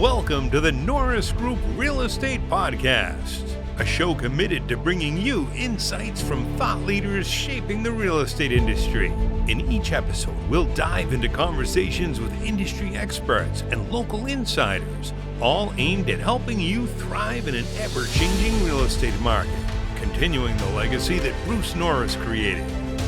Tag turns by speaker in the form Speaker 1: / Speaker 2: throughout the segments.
Speaker 1: Welcome to the Norris Group Real Estate Podcast, a show committed to bringing you insights from thought leaders shaping the real estate industry. In each episode, we'll dive into conversations with industry experts and local insiders, all aimed at helping you thrive in an ever-changing real estate market, continuing the legacy that Bruce Norris created,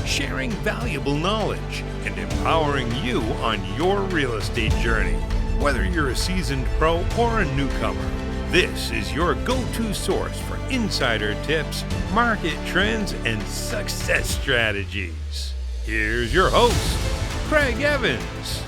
Speaker 1: sharing valuable knowledge, and empowering you on your real estate journey. Whether you're a seasoned pro or a newcomer, this is your go-to source for insider tips, market trends, and success strategies. Here's your host, Craig Evans.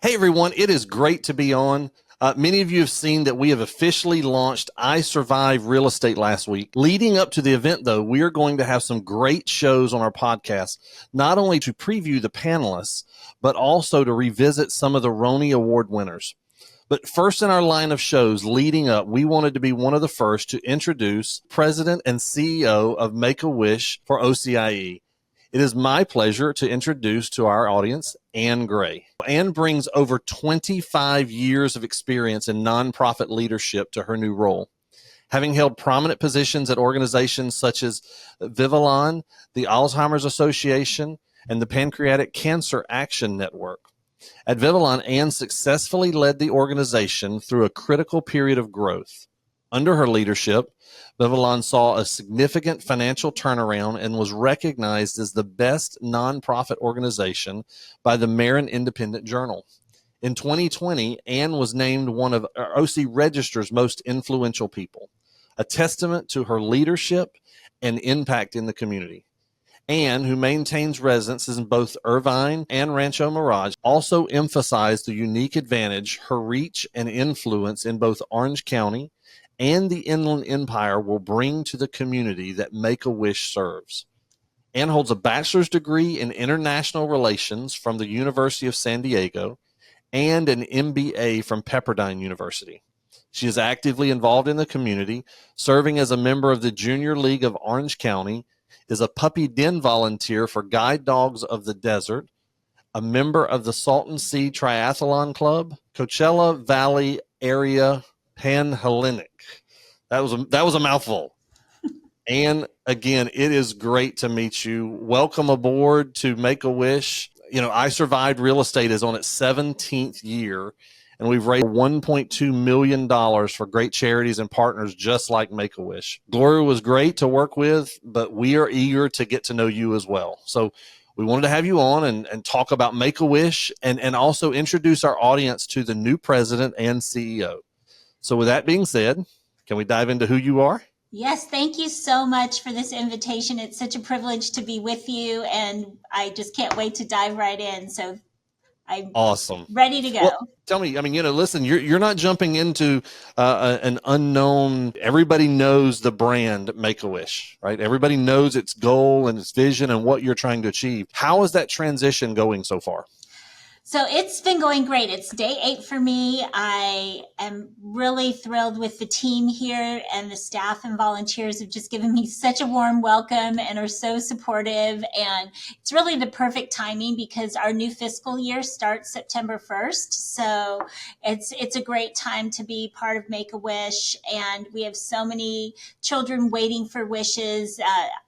Speaker 2: Hey everyone, it is great to be on. Many of you have seen that we have officially launched I Survive Real Estate last week. Leading up to the event, though, we are going to have some great shows on our podcast, not only to preview the panelists, but also to revisit some of the Roni Award winners. But first in our line of shows leading up, we wanted to be one of the first to introduce President and CEO of Make-A-Wish for OCIE. It is my pleasure to introduce to our audience Ann Gray. Ann brings over 25 years of experience in nonprofit leadership to her new role, having held prominent positions at organizations such as Vivalon, the Alzheimer's Association, and the Pancreatic Cancer Action Network. At Vivalon, Ann successfully led the organization through a critical period of growth. Under her leadership, Vivalon saw a significant financial turnaround and was recognized as the best nonprofit organization by the Marin Independent Journal. In 2020, Ann was named one of OC Register's most influential people, a testament to her leadership and impact in the community. Ann, who maintains residences in both Irvine and Rancho Mirage, also emphasized the unique advantage her reach and influence in both Orange County and the Inland Empire will bring to the community that Make-A-Wish serves. Ann holds a bachelor's degree in international relations from the University of San Diego and an MBA from Pepperdine University. She is actively involved in the community, serving as a member of the Junior League of Orange County, is a puppy den volunteer for Guide Dogs of the Desert, a member of the Salton Sea Triathlon Club, Coachella Valley Area Panhellenic. That was a mouthful. And again, it is great to meet you. Welcome aboard to Make-A-Wish. You know, I Survived Real Estate is on its 17th year, and we've raised $1.2 million for great charities and partners just like Make-A-Wish. Gloria was great to work with, but we are eager to get to know you as well. So we wanted to have you on and talk about Make-A-Wish and also introduce our audience to the new president and CEO. So with that being said, can we dive into who you are?
Speaker 3: Yes, thank you so much for this invitation. It's such a privilege to be with you, and I just can't wait to dive right in. So I'm
Speaker 2: awesome,
Speaker 3: ready to go.
Speaker 2: Well, tell me, I mean, listen, you're not jumping into an unknown. Everybody knows the brand Make-A-Wish, right? Everybody knows its goal and its vision and what you're trying to achieve. How is that transition going so far?
Speaker 3: So it's been going great. It's day 8 for me. I am really thrilled with the team here, and the staff and volunteers have just given me such a warm welcome and are so supportive. And it's really the perfect timing because our new fiscal year starts September 1st. So it's a great time to be part of Make-A-Wish. And we have so many children waiting for wishes.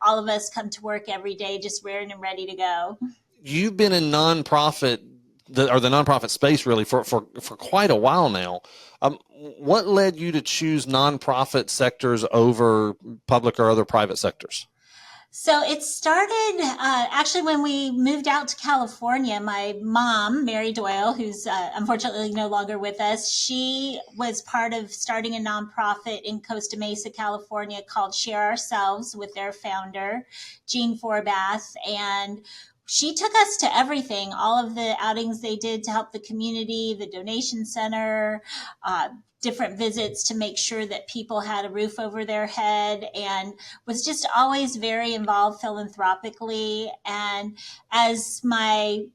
Speaker 3: All of us come to work every day just rearing and ready to go.
Speaker 2: You've been in the nonprofit space really for quite a while now. What led you to choose nonprofit sectors over public or other private sectors?
Speaker 3: So it started actually when we moved out to California. My mom, Mary Doyle, who's unfortunately no longer with us, she was part of starting a nonprofit in Costa Mesa, California called Share Ourselves with their founder, Jean Forbath. And she took us to everything, all of the outings they did to help the community, the donation center, different visits to make sure that people had a roof over their head, and was just always very involved philanthropically. And as my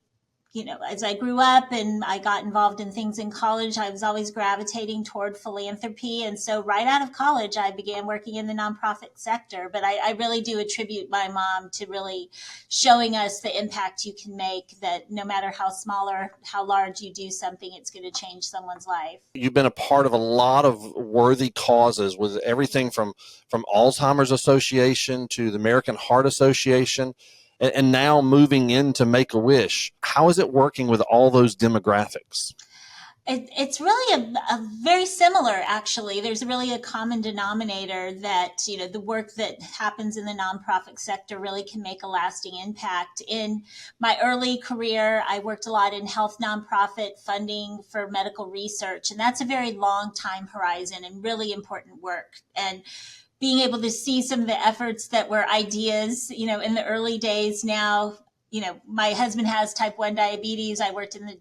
Speaker 3: as I grew up and I got involved in things in college, I was always gravitating toward philanthropy. And so right out of college, I began working in the nonprofit sector. But I really do attribute my mom to really showing us the impact you can make, that no matter how small or how large you do something, it's going to change someone's life.
Speaker 2: You've been a part of a lot of worthy causes, with everything from Alzheimer's Association to the American Heart Association, and now moving into Make-A-Wish. How is it working with all those demographics?
Speaker 3: It's really a very similar, actually. There's really a common denominator that, the work that happens in the nonprofit sector really can make a lasting impact. In my early career, I worked a lot in health nonprofit funding for medical research, and that's a very long time horizon and really important work. And being able to see some of the efforts that were ideas, in the early days now, my husband has type 1 diabetes. I worked in the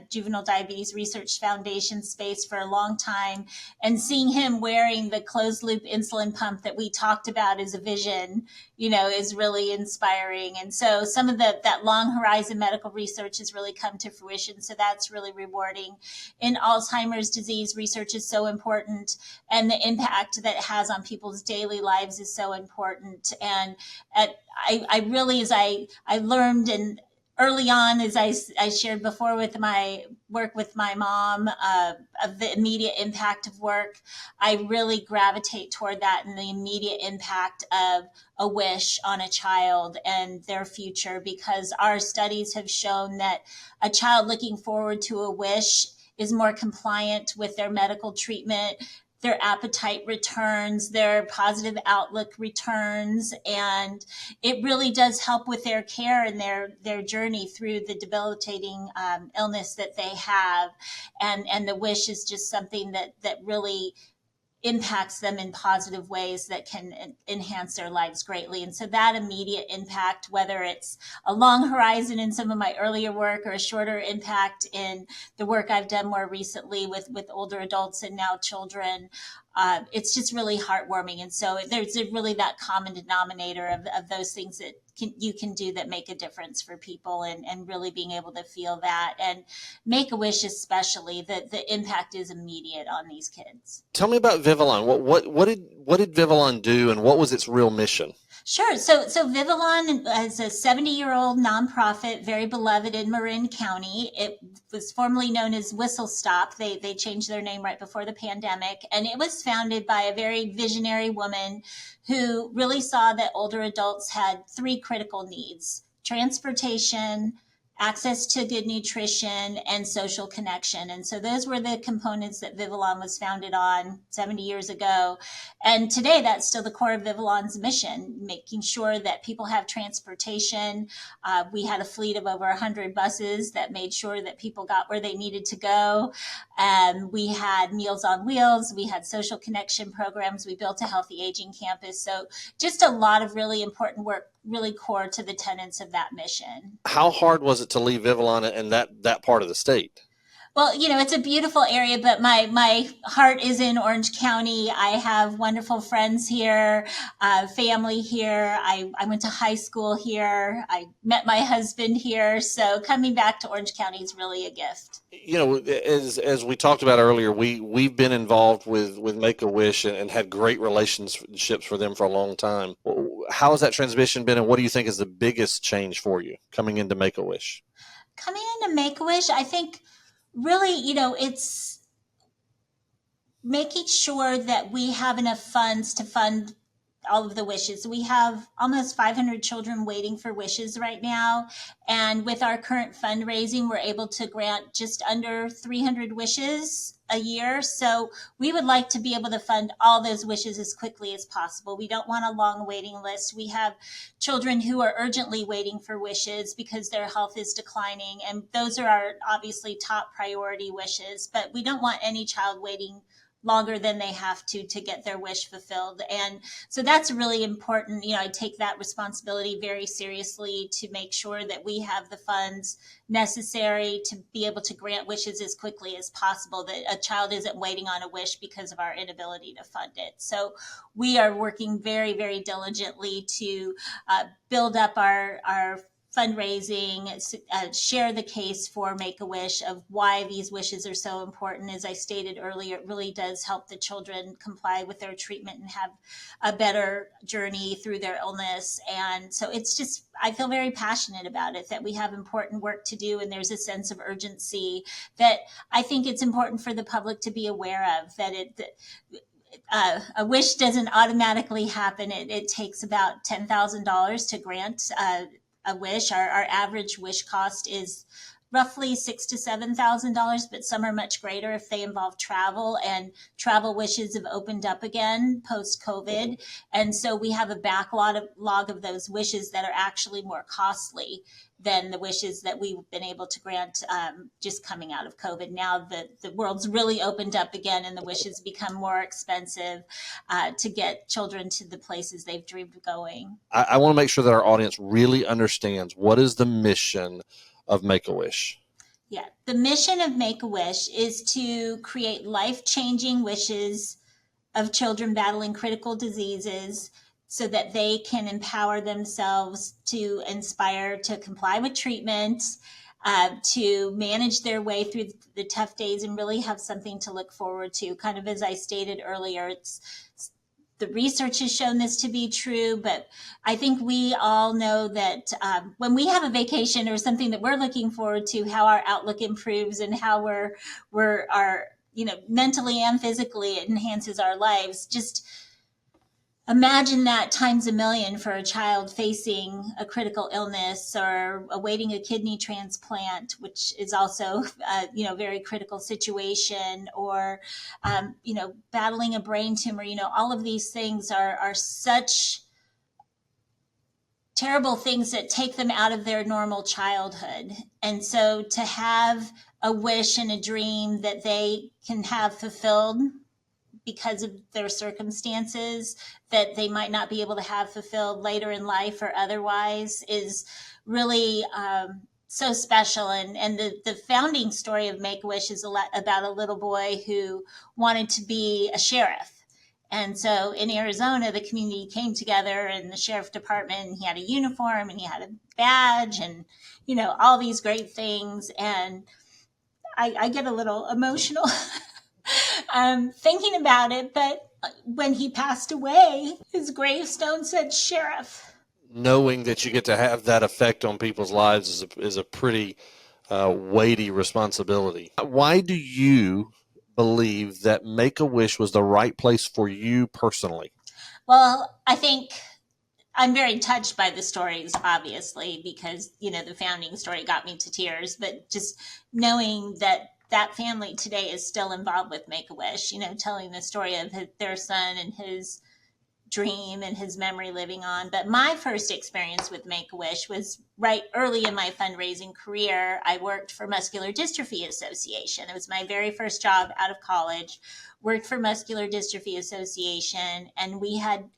Speaker 3: Juvenile Diabetes Research Foundation space for a long time, and seeing him wearing the closed loop insulin pump that we talked about as a vision, is really inspiring. And so some of that long horizon medical research has really come to fruition. So that's really rewarding. In Alzheimer's disease, research is so important, and the impact that it has on people's daily lives is so important. And I really, as I learned, and early on, as I shared before with my work with my mom, of the immediate impact of work, I really gravitate toward that and the immediate impact of a wish on a child and their future, because our studies have shown that a child looking forward to a wish is more compliant with their medical treatment. Their appetite returns, their positive outlook returns, and it really does help with their care and their journey through the debilitating illness that they have. And the wish is just something that really impacts them in positive ways that can enhance their lives greatly. And so that immediate impact, whether it's a long horizon in some of my earlier work or a shorter impact in the work I've done more recently with older adults and now children, it's just really heartwarming. And so there's really that common denominator of those things that you can do that make a difference for people, and really being able to feel that. And Make-A-Wish especially, the impact is immediate on these kids.
Speaker 2: Tell me about Vivalon. What did Vivalon do, and what was its real mission?
Speaker 3: Sure. So Vivalon is a 70-year-old nonprofit, very beloved in Marin County. It was formerly known as Whistle Stop. They changed their name right before the pandemic. And it was founded by a very visionary woman who really saw that older adults had three critical needs: transportation, access to good nutrition, and social connection. And so those were the components that Vivalon was founded on 70 years ago. And today that's still the core of Vivalon's mission, making sure that people have transportation. We had a fleet of over 100 buses that made sure that people got where they needed to go. We had Meals on Wheels. We had social connection programs. We built a healthy aging campus. So just a lot of really important work, really core to the tenets of that mission.
Speaker 2: How hard was it to leave Vivalon and that part of the state?
Speaker 3: Well, it's a beautiful area, but my heart is in Orange County. I have wonderful friends here, family here. I went to high school here. I met my husband here. So coming back to Orange County is really a gift.
Speaker 2: As we talked about earlier, we've been involved with Make-A-Wish and had great relationships for them for a long time. How has that transition been, and what do you think is the biggest change for you coming into Make-A-Wish?
Speaker 3: Coming into Make-A-Wish, I think really, it's making sure that we have enough funds to fund all of the wishes. We have almost 500 children waiting for wishes right now. And with our current fundraising, we're able to grant just under 300 wishes a year. So we would like to be able to fund all those wishes as quickly as possible. We don't want a long waiting list. We have children who are urgently waiting for wishes because their health is declining. And those are our obviously top priority wishes, but we don't want any child waiting longer than they have to get their wish fulfilled. And so that's really important. I take that responsibility very seriously to make sure that we have the funds necessary to be able to grant wishes as quickly as possible, that a child isn't waiting on a wish because of our inability to fund it. So we are working very, very diligently to build up our fundraising, share the case for Make-A-Wish of why these wishes are so important. As I stated earlier, it really does help the children comply with their treatment and have a better journey through their illness. And so it's just, I feel very passionate about it, that we have important work to do, and there's a sense of urgency that I think it's important for the public to be aware of, that a wish doesn't automatically happen. It takes about $10,000 to grant a wish. Our average wish cost is roughly $6,000 to $7,000, but some are much greater if they involve travel, and travel wishes have opened up again post-COVID. And so we have a backlog of those wishes that are actually more costly than the wishes that we've been able to grant just coming out of COVID. Now the world's really opened up again, and the wishes become more expensive to get children to the places they've dreamed of going.
Speaker 2: I want to make sure that our audience really understands what is the mission of Make-A-Wish.
Speaker 3: Yeah, the mission of Make-A-Wish is to create life-changing wishes of children battling critical diseases, so that they can empower themselves to inspire to comply with treatment, to manage their way through the tough days, and really have something to look forward to. Kind of as I stated earlier, the research has shown this to be true, but I think we all know that when we have a vacation or something that we're looking forward to, how our outlook improves and how we're mentally and physically, it enhances our lives. Just imagine that times a million for a child facing a critical illness or awaiting a kidney transplant, which is also, very critical situation, or, battling a brain tumor. All of these things are such terrible things that take them out of their normal childhood. And so to have a wish and a dream that they can have fulfilled because of their circumstances that they might not be able to have fulfilled later in life or otherwise is really so special. And the founding story of Make-A-Wish is about a little boy who wanted to be a sheriff. And so in Arizona, the community came together, and the sheriff department, and he had a uniform and he had a badge and, all these great things. And I get a little emotional thinking about it, but when he passed away, his gravestone said sheriff.
Speaker 2: Knowing that you get to have that effect on people's lives is a pretty weighty responsibility. Why do you believe that Make-A-Wish was the right place for you personally?
Speaker 3: Well, I think I'm very touched by the stories, obviously, because, the founding story got me to tears, but just knowing that family today is still involved with Make-A-Wish, telling the story of their son and his dream and his memory living on. But my first experience with Make-A-Wish was right early in my fundraising career. I worked for Muscular Dystrophy Association. It was my very first job out of college, worked for Muscular Dystrophy Association, and we had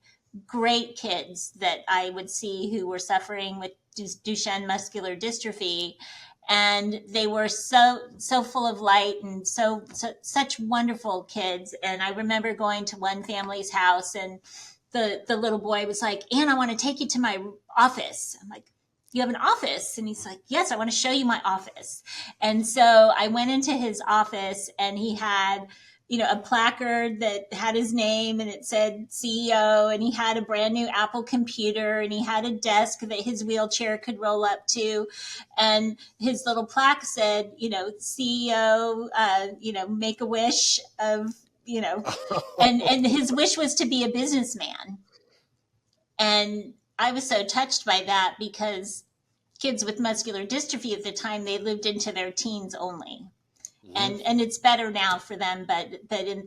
Speaker 3: great kids that I would see who were suffering with Duchenne muscular dystrophy. And they were so full of light and such wonderful kids. And I remember going to one family's house, and the little boy was like, "Ann, I want to take you to my office." I'm like, "You have an office?" And he's like, "Yes, I want to show you my office." And so I went into his office, and he had a placard that had his name and it said CEO, and he had a brand new Apple computer, and he had a desk that his wheelchair could roll up to. And his little plaque said, CEO, Make-A-Wish of, and his wish was to be a businessman. And I was so touched by that, because kids with muscular dystrophy at the time, they lived into their teens only. And it's better now for them, but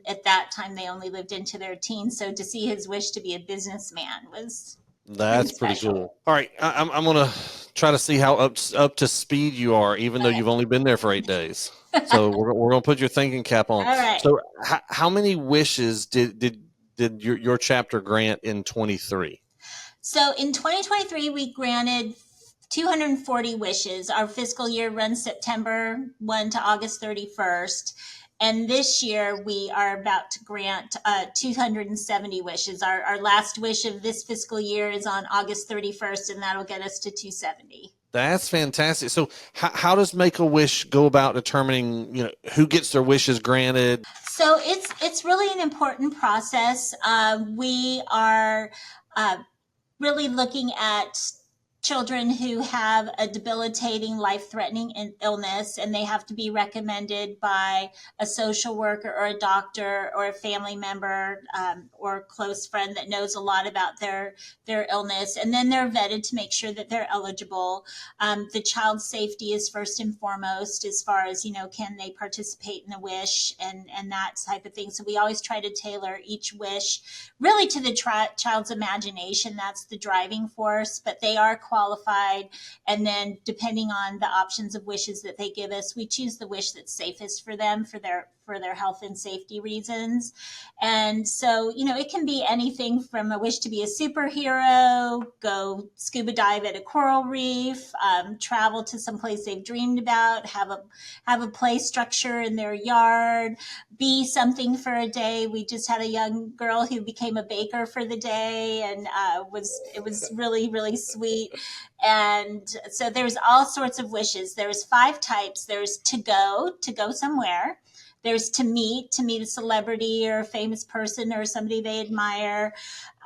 Speaker 3: at that time they only lived into their teens. So to see his wish to be a businessman was
Speaker 2: pretty cool. All right, I'm gonna try to see how up to speed you are, even though you've only been there for 8 days. So we're gonna put your thinking cap on.
Speaker 3: All right.
Speaker 2: So how many wishes did your chapter grant in 23?
Speaker 3: So in 2023, we granted 240 wishes. Our fiscal year runs September 1 to August 31st. And this year we are about to grant 270 wishes. Our last wish of this fiscal year is on August 31st, and that'll get us to 270.
Speaker 2: That's fantastic. So how does Make-A-Wish go about determining, who gets their wishes granted?
Speaker 3: So it's really an important process. We are really looking at children who have a debilitating, life-threatening illness, and they have to be recommended by a social worker or a doctor or a family member or a close friend that knows a lot about their illness. And then they're vetted to make sure that they're eligible. The child's safety is first and foremost, as far as, can they participate in the wish and that type of thing. So we always try to tailor each wish really to the child's imagination. That's the driving force, but they are qualified. And then depending on the options of wishes that they give us, we choose the wish that's safest for them for their health and safety reasons. And so, it can be anything from a wish to be a superhero, go scuba dive at a coral reef, travel to some place they've dreamed about, have a play structure in their yard, be something for a day. We just had a young girl who became a baker for the day, and it was really, really sweet. And so there's all sorts of wishes. There's 5 types. There's to go somewhere. There's to meet a celebrity or a famous person or somebody they admire.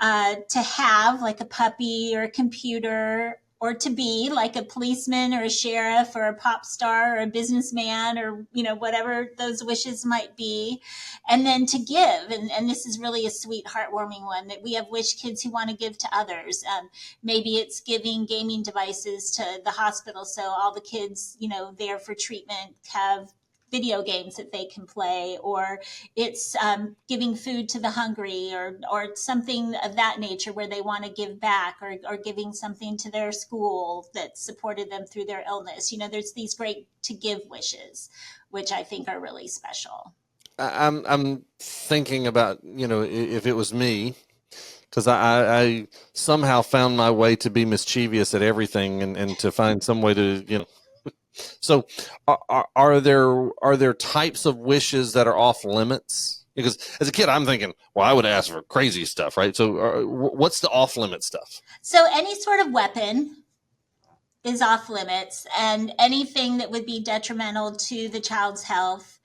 Speaker 3: To have, like a puppy or a computer, or to be, like a policeman or a sheriff or a pop star or a businessman, or, whatever those wishes might be. And then to give. And this is really a sweet, heartwarming one, that we have wish kids who want to give to others. Maybe it's giving gaming devices to the hospital, so all the kids, there for treatment have video games that they can play, or it's giving food to the hungry, or something of that nature where they want to give back, or giving something to their school that supported them through their illness. There's these great to give wishes, which I think are really special.
Speaker 2: I'm thinking about, if it was me, because I somehow found my way to be mischievous at everything, and to find some way to, So are there types of wishes that are off limits? Because as a kid, I'm thinking, well, I would ask for crazy stuff, right? So what's the off limit stuff?
Speaker 3: So any sort of weapon is off limits, and anything that would be detrimental to the child's health,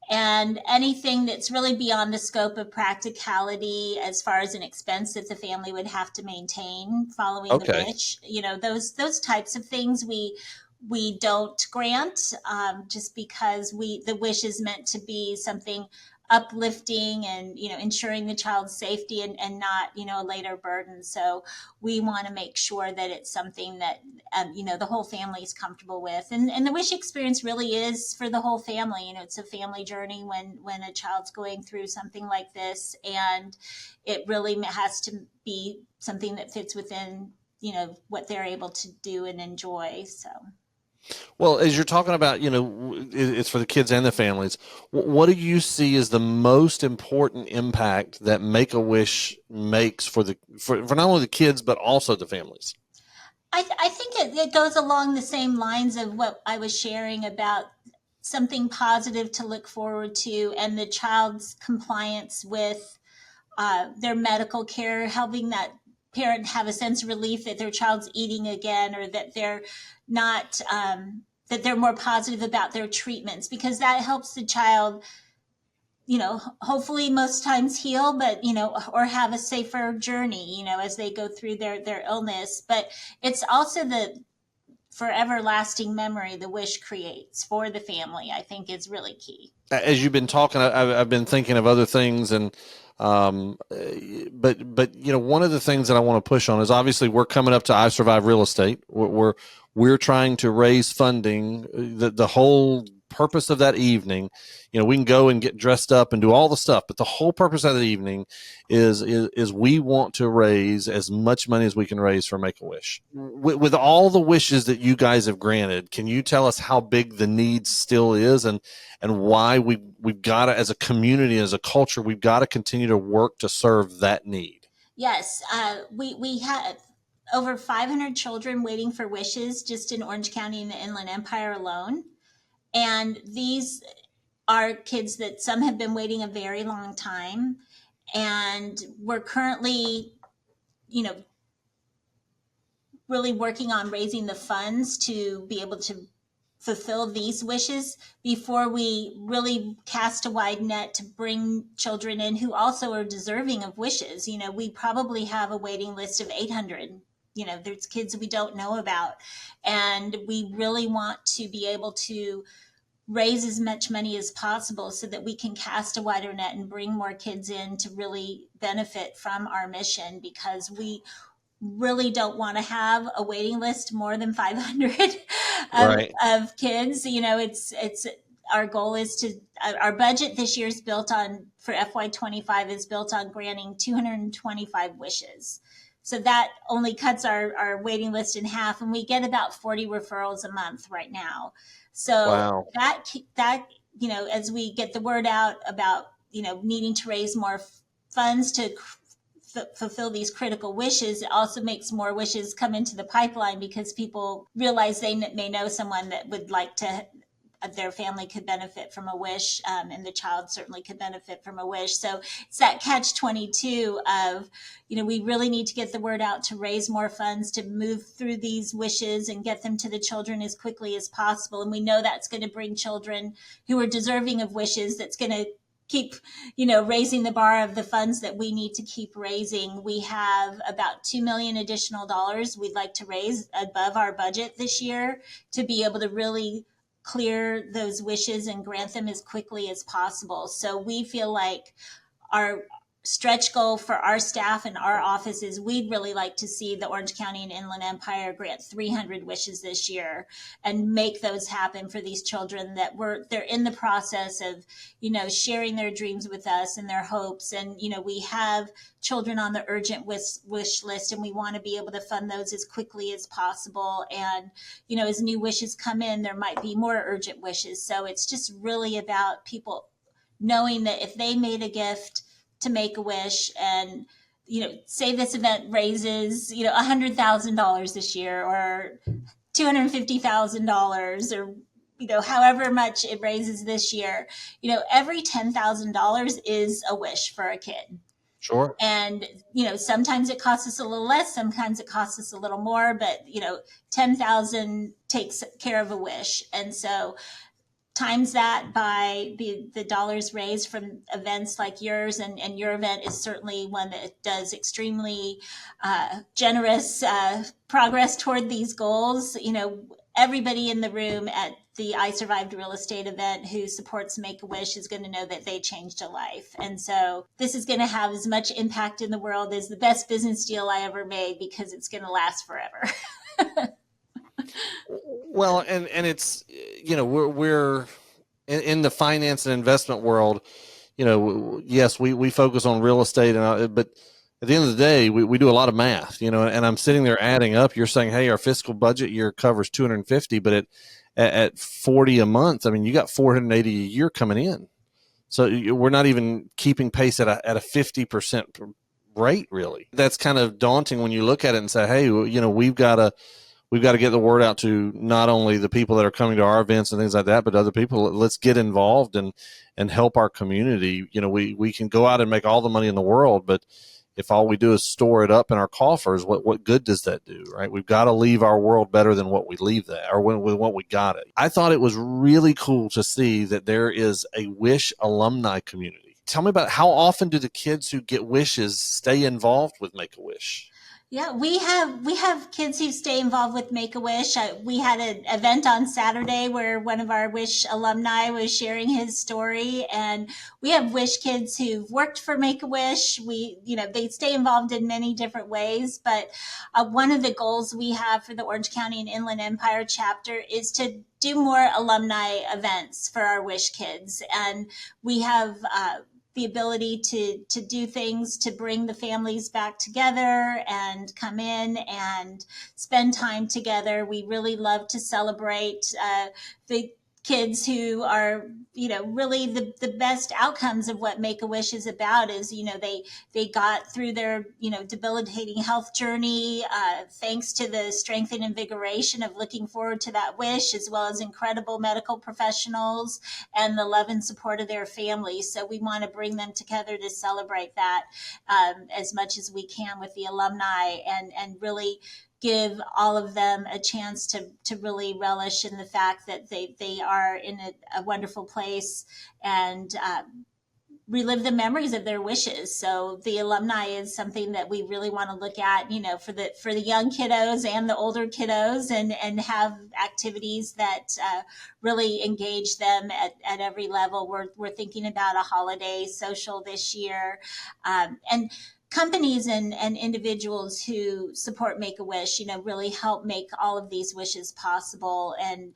Speaker 3: and anything that's really beyond the scope of practicality as far as an expense that the family would have to maintain following the wish. Those types of things we don't grant, just because the wish is meant to be something uplifting and ensuring the child's safety, and not a later burden. So we want to make sure that it's something that the whole family is comfortable with, and the wish experience really is for the whole family. It's a family journey when a child's going through something like this, and it really has to be something that fits within what they're able to do and enjoy. So
Speaker 2: Well, as you're talking about, it's for the kids and the families. What do you see as the most important impact that Make-A-Wish makes for not only the kids, but also the families?
Speaker 3: I think it goes along the same lines of what I was sharing about something positive to look forward to, and the child's compliance with their medical care, helping that parent have a sense of relief that their child's eating again, or that they're not, that they're more positive about their treatments, because that helps the child, hopefully most times heal, but, or have a safer journey, as they go through their illness. But it's also the forever lasting memory the wish creates for the family, I think, is really key.
Speaker 2: As you've been talking, I've been thinking of other things, and but one of the things that I want to push on is, obviously we're coming up to I Survive Real Estate. We're trying to raise funding. The whole purpose of that evening, we can go and get dressed up and do all the stuff, but the whole purpose of the evening is we want to raise as much money as we can raise for Make-A-Wish. With all the wishes that you guys have granted, can you tell us how big the need still is, and why we've got to, as a community, as a culture, we've got to continue to work to serve that need?
Speaker 3: Yes, we have over 500 children waiting for wishes just in Orange County and the Inland Empire alone. And these are kids that some have been waiting a very long time. And we're currently, really working on raising the funds to be able to fulfill these wishes before we really cast a wide net to bring children in who also are deserving of wishes. We probably have a waiting list of 800. There's kids we don't know about. And we really want to be able to raise as much money as possible so that we can cast a wider net and bring more kids in to really benefit from our mission, because we really don't want to have a waiting list more than 500
Speaker 2: Right.
Speaker 3: of kids. It's our goal is to, our budget this year is built on, for FY25 is built on granting 225 wishes. So that only cuts our waiting list in half, and we get about 40 referrals a month right now. So
Speaker 2: Wow.
Speaker 3: that, as we get the word out about, needing to raise more funds to fulfill these critical wishes, it also makes more wishes come into the pipeline, because people realize they may know someone that would like to, their family could benefit from a wish, and the child certainly could benefit from a wish. So it's that catch-22 of, we really need to get the word out to raise more funds to move through these wishes and get them to the children as quickly as possible. And we know that's going to bring children who are deserving of wishes. That's going to keep, raising the bar of the funds that we need to keep raising. We have about $2 million additional dollars we'd like to raise above our budget this year to be able to really clear those wishes and grant them as quickly as possible. So we feel like our stretch goal for our staff and our offices, we'd really like to see the Orange County and Inland Empire grant 300 wishes this year and make those happen for these children that they're in the process of, sharing their dreams with us and their hopes. And, we have children on the urgent wish list, and we want to be able to fund those as quickly as possible. And, as new wishes come in, there might be more urgent wishes. So it's just really about people knowing that if they made a gift to Make-A-Wish, and say this event raises $100,000 this year, or $250,000, or however much it raises this year, every $10,000 is a wish for a kid.
Speaker 2: Sure.
Speaker 3: And sometimes it costs us a little less, sometimes it costs us a little more, but 10,000 takes care of a wish. And so times that by the dollars raised from events like yours, and your event is certainly one that does extremely generous progress toward these goals. Everybody in the room at the I Survived Real Estate event who supports Make-A-Wish is going to know that they changed a life. And so this is going to have as much impact in the world as the best business deal I ever made, because it's going to last forever.
Speaker 2: Well, and it's, we're in the finance and investment world, yes, we focus on real estate, but at the end of the day, we do a lot of math, and I'm sitting there adding up. You're saying, hey, our fiscal budget year covers 250, but at 40 a month, I mean, you got 480 a year coming in. So we're not even keeping pace at a 50% rate, really. That's kind of daunting when you look at it and say, hey, we've got to get the word out to not only the people that are coming to our events and things like that, but other people. Let's get involved and help our community. We can go out and make all the money in the world, but if all we do is store it up in our coffers, what good does that do, right? We've got to leave our world better than what we leave that, or with what we got it. I thought it was really cool to see that there is a Wish alumni community. Tell me about, how often do the kids who get wishes stay involved with Make-A-Wish?
Speaker 3: Yeah, we have kids who stay involved with Make-A-Wish. We had an event on Saturday where one of our Wish alumni was sharing his story, and we have Wish kids who've worked for Make-A-Wish. They stay involved in many different ways, but one of the goals we have for the Orange County and Inland Empire chapter is to do more alumni events for our Wish kids, and we have the ability to do things to bring the families back together and come in and spend time together. We really love to celebrate the kids who are, really the best outcomes of what Make-A-Wish is about is, they got through their, debilitating health journey, thanks to the strength and invigoration of looking forward to that wish, as well as incredible medical professionals and the love and support of their families. So we want to bring them together to celebrate that as much as we can with the alumni, and really give all of them a chance to really relish in the fact that they are in a wonderful place and relive the memories of their wishes. So the alumni is something that we really want to look at, for the young kiddos and the older kiddos, and have activities that really engage them at every level. We're thinking about a holiday social this year, and companies and individuals who support Make-A-Wish, really help make all of these wishes possible. And,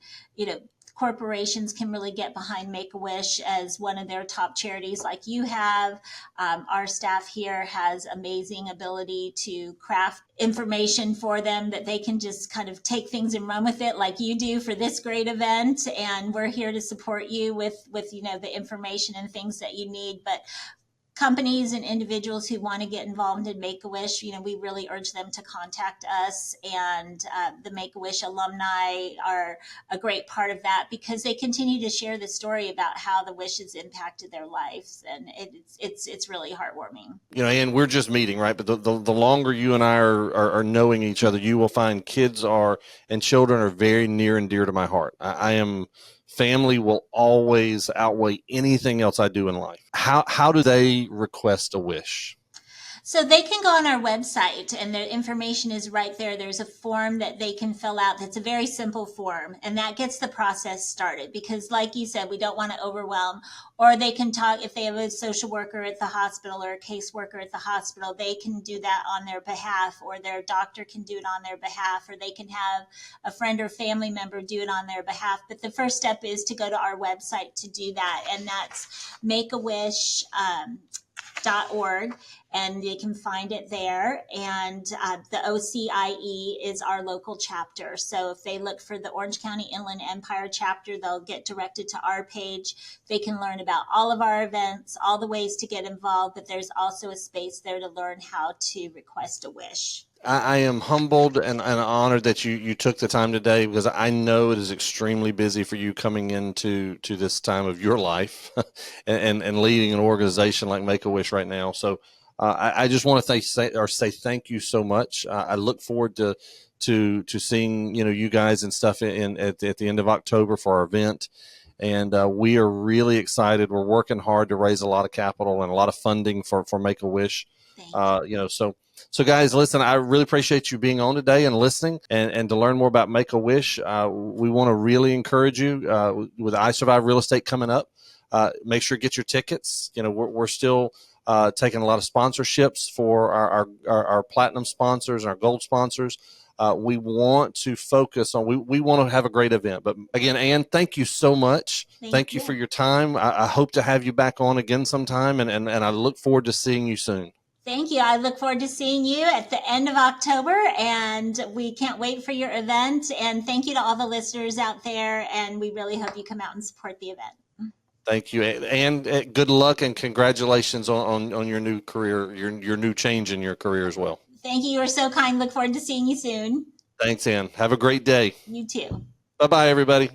Speaker 3: corporations can really get behind Make-A-Wish as one of their top charities like you have. Our staff here has amazing ability to craft information for them that they can just kind of take things and run with it like you do for this great event. And we're here to support you with the information and things that you need. But companies and individuals who want to get involved in Make-A-Wish, we really urge them to contact us. And the Make-A-Wish alumni are a great part of that because they continue to share the story about how the wish has impacted their lives. And it's really heartwarming.
Speaker 2: And we're just meeting, right? But the longer you and I are knowing each other, you will find and children are very near and dear to my heart. Family will always outweigh anything else I do in life. How do they request a wish?
Speaker 3: So they can go on our website and the information is right there. There's a form that they can fill out. That's a very simple form, and that gets the process started because like you said, we don't want to overwhelm. Or they can talk, if they have a social worker at the hospital or a caseworker at the hospital, they can do that on their behalf, or their doctor can do it on their behalf, or they can have a friend or family member do it on their behalf. But the first step is to go to our website to do that. And that's makeawish.org. And you can find it there. And the OCIE is our local chapter. So if they look for the Orange County Inland Empire chapter, they'll get directed to our page. They can learn about all of our events, all the ways to get involved, but there's also a space there to learn how to request a wish.
Speaker 2: I am humbled and honored that you took the time today, because I know it is extremely busy for you coming into this time of your life and leading an organization like Make-A-Wish right now. So I just want to say thank you so much. I look forward to seeing you guys and stuff at the end of October for our event. And we are really excited. We're working hard to raise a lot of capital and a lot of funding for Make-A-Wish. So guys, listen, I really appreciate you being on today and listening, and to learn more about Make-A-Wish. We want to really encourage you with I Survive Real Estate coming up. Make sure to get your tickets. We're still taking a lot of sponsorships for our platinum sponsors and our gold sponsors. We want to focus on, we want to have a great event. But again, Ann, thank you so much. Thank you for your time. I hope to have you back on again sometime, and I look forward to seeing you soon.
Speaker 3: Thank you. I look forward to seeing you at the end of October, and we can't wait for your event. And thank you to all the listeners out there, and we really hope you come out and support the event.
Speaker 2: Thank you, and good luck and congratulations on your new career, your new change in your career as well.
Speaker 3: Thank you. You are so kind. Look forward to seeing you soon.
Speaker 2: Thanks, Ann. Have a great day.
Speaker 3: You too.
Speaker 2: Bye-bye, everybody.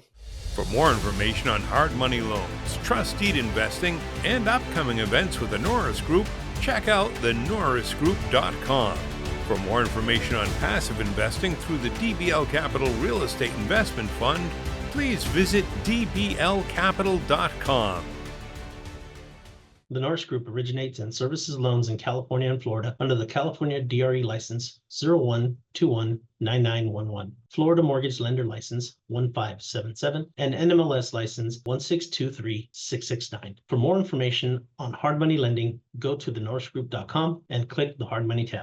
Speaker 1: For more information on hard money loans, trust deed investing, and upcoming events with the Norris Group, check out thenorrisgroup.com. For more information on passive investing through the DBL Capital Real Estate Investment Fund, please visit dblcapital.com.
Speaker 4: The Norris Group originates and services loans in California and Florida under the California DRE license 01219911, Florida Mortgage Lender license 1577, and NMLS license 1623669. For more information on hard money lending, go to thenorrisgroup.com and click the hard money tab.